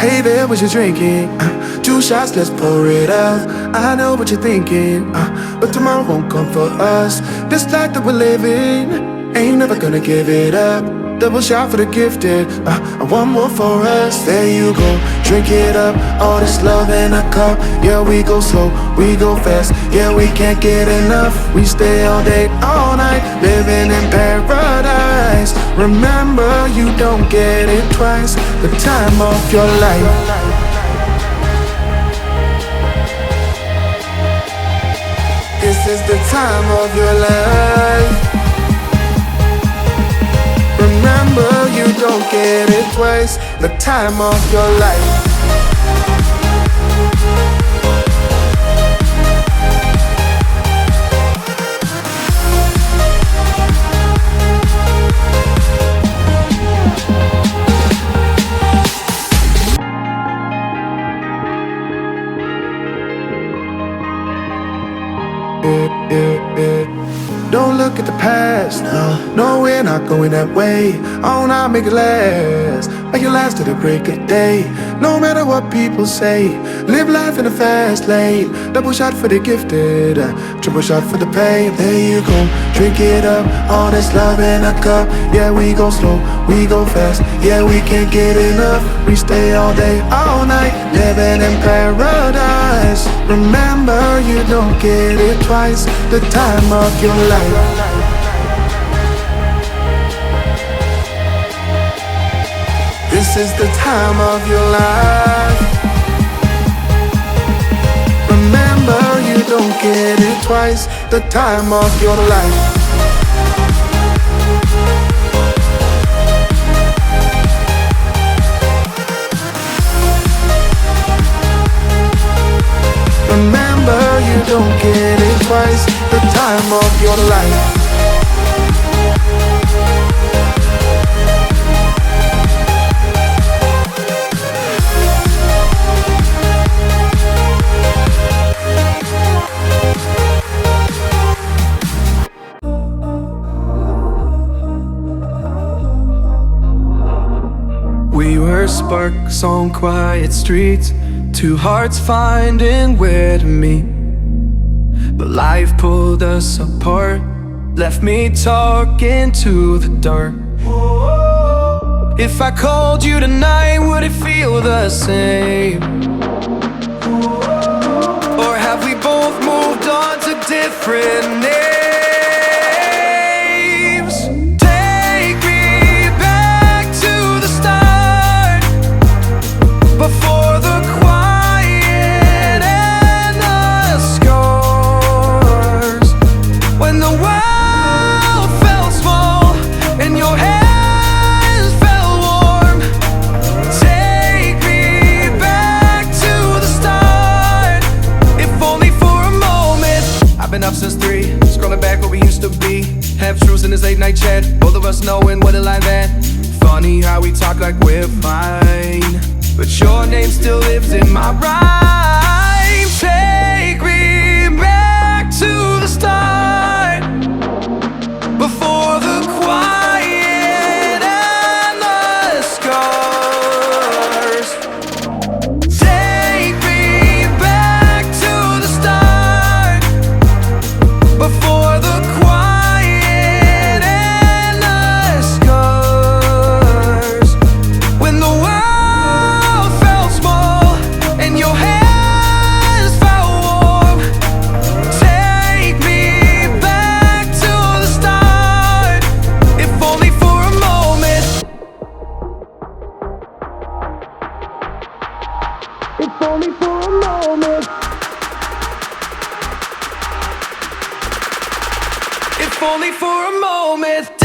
Hey there, what you drinking? 2 shots, let's pour it out. I know what you're thinking, but tomorrow won't come for us. This life that we're living, ain't never gonna give it up. Double shot for the gifted, and one more for us. There you go, drink it up. All this love in a cup. Yeah, we go slow, we go fast. Yeah, we can't get enough. We stay all day, all night, living in paradise. Remember, you don't get it twice. The time of your life. This is the time of your life. Remember, you don't get it twice. The time of your life. Don't look at the past, no, we're not going that way. Oh, now make it last, make it last to the break of day. No matter what people say, live life in a fast lane. Double shot for the gifted, triple shot for the pain. There you go, drink it up. All this love in a cup. Yeah, we go slow, we go fast. Yeah, we can't get enough. We stay all day, all night, living in paradise. Remember, you don't get it twice. The time of your life. This is the time of your life. Remember, you don't get it twice. The time of your life. Remember, you don't get it twice. The time of your life. We were sparks on quiet streets, 2 hearts finding where to meet. But life pulled us apart, left me talking to the dark. If I called you tonight, would it feel the same? Or have we both moved on to different names? Take me back to the start, before the quiet and the scars. When the world felt small and your hands felt warm. Take me back to the start, if only for a moment. I've been up since 3, scrolling back where we used to be. Half truths in this late night chat, both of us knowing what a lie that. Funny how we talk like we're fine, but your name still lives in my rhyme. Take me back to the start, before the quiet and the scars. Take me back to the start, before the quiet and the scars. When the world felt small and your hands felt warm. Take me back to the start, if only for a moment. If only for a moment. If only for a moment.